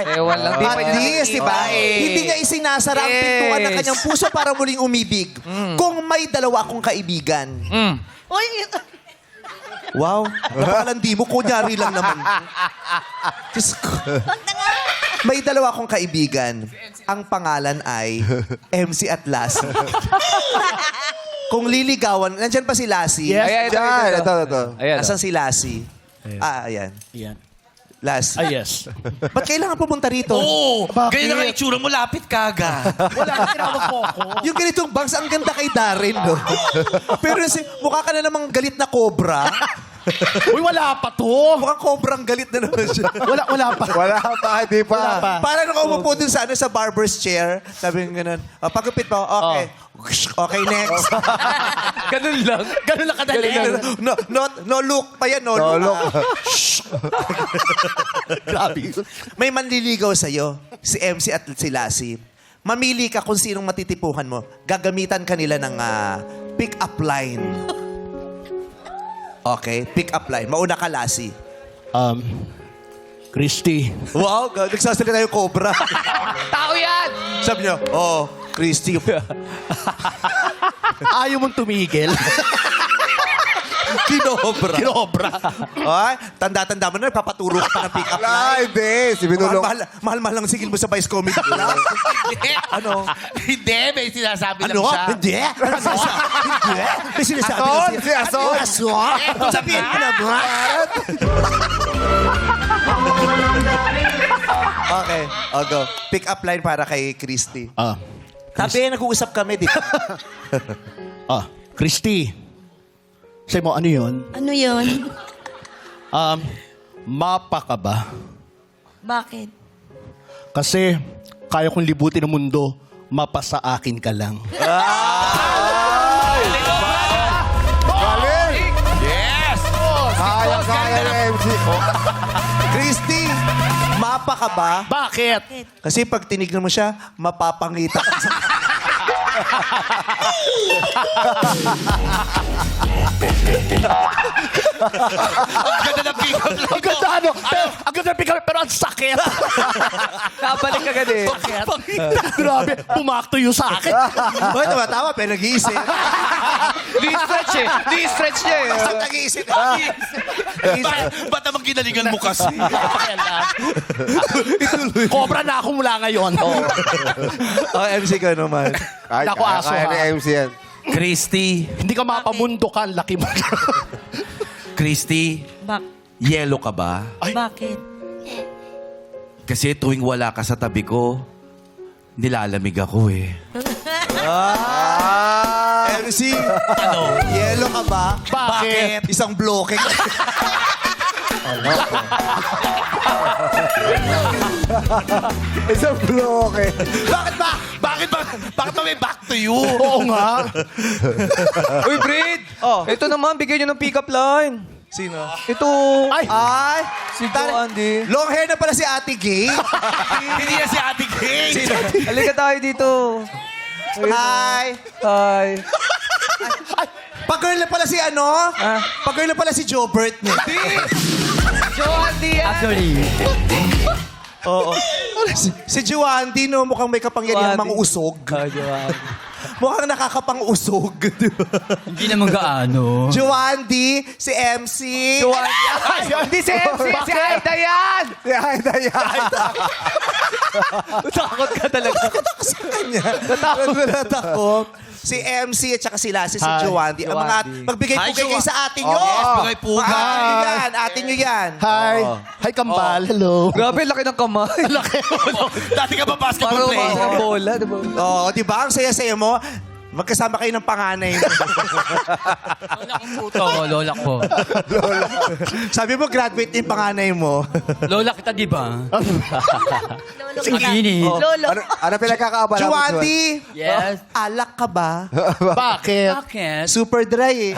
Ewan lang. Di pa At niya least, di ba? Hindi niya isinasara ang pintuan ng kanyang puso para muling umibig. Kung may dalawa akong kaibigan. Uy, Wow, napakalandi mo. Kunyari lang naman. Diyos ko. May dalawa akong kaibigan. Ang pangalan ay MC at Lassie. Kung liligawan, nandyan pa si Lassie. Yes. Ayan, Diyan, ito. Ayan. Asan si Lassie? Ayan. Yan. Lassie. Ah, yes. Ba't kailangan pumunta rito? Oo! Bakit? Ganyan na nga itsura mo, lapit ka agad. Wala, tinawag po ako. Yung ganitong bangs, ang ganda kay Darren, no? Pero mukha ka na namang galit na cobra. Uy, wala pa to. Mukhang cobrang galit na naman siya. Wala pa. Wala pa, di pa. Wala pa. Parang nakaupo dun sa, sa barber's chair. Sabi ng ganun, pagupit pa, okay. Okay, next. Ganun lang. Ganun lang kadali. No look pa yan, no No look. look. Grabe. May manliligaw sa'yo, si MC at si Lassie. Mamili ka kung sinong matitipuhan mo. Gagamitan kanila ng pick-up line. Okay, pick-up line. Mauna ka, Lassie. Christy. Wow, nagsasalita yung cobra. Tao yan! Sabi niya, oh, Christy. Ayaw mong tumigil. Kinobra. Kinobra. Ay, tanda-tanda mo na, papaturo ka pa ng pick-up Wala, line. hindi. Si Binulong. Mahal-mahal lang sigil mo sa Vice Comedy Club. Ano? Hindi, may sinasabi lang Ano? siya. Hindi. Hindi. May sinasabi Ason, lang si siya. Ason. Ason? Sabihin mo na ba? Okay. I'll go. Pick up line para kay Christy. Sabi, nag-uusap kami dito. Christy. Say mo, ano yun? ano yun? Mapa ka ba? Bakit? Kasi kaya kong libutin ang mundo, mapa sa akin ka lang. Galing. Yes! Kaya ng MC. Christy, mapa ka ba? Bakit? Kasi pag tinignan mo siya, mapapangita ka sa... Ganda ng pick-up line. Ang ganda ano? Ang ganda pick up, pero ang sakit. Kabalik agad eh. Grabe, pumakto yung sa akin. Hoy, tama, pero nag-iisip. Di-stretch eh. Di-stretch niya eh. Basta nag-iisip. Ba't naman ginalingan mo kasi? Cobra na ako mula ngayon. Oh, MC ka naman. Naku, aso, Kaya ni ha? MC yan. Christy, Hindi ka mapamundo ka, ang laki mo. Christy, yelo ka ba? Bakit? Kasi tuwing wala ka sa tabi ko, nilalamig ako eh. MC, ano? Yelo ka ba? Bakit? Isang bloke. Isang bloke. Bakit ba? Bakit ba? Bakit ba may back to you? Oo nga. Uy, Brid! Ito naman, bigyan nyo ng pick-up line. Sino? Ito. Ay! Ay! Si Joe Andy. Long hair na pala si Ate Gay. Hindi na si Ate Kay. Halika tayo dito. Hi! Hi. Pag-girl na pala si ano? Pag-girl na pala si Jobert niya. Joe Andy yan. Oo. Si Juandi, no? Mukhang may kapangyarihan Juandi. mang usog. Joe Andy. Mukhang nakakapang-usog. Di ba? Hindi naman gaano. Juandi, si MC. Joe Andy. Ay, hindi si MC. Si Aida yan. Ay, Takot ka talaga. Sa kanya. Natakot. Si MC at saka si Lassie, si Hi, Juandi. Ang mga Juandi. magbigay-pugay kayo sa atin nyo. Yes, bigay-pugay. Atin nyo yan. Atin nyo yan. Hi. Hi, Kambal. Hello. Grabe, laki ng kamay. Dati ka ba basketball Parang player? mga bola, di ba? Oo, di ba? Ang saya-saya mo. Magkasama kayo ng panganay mo. Lola kong puto, lola ko. Sabi mo, graduate din panganay mo. Lola kita, di ba? Lolo Sige, ka. init. Lolo. Ano pinagkakaabala mo? Juandi, Yes. alak ka ba? Bakit? Bakit? Super dry eh.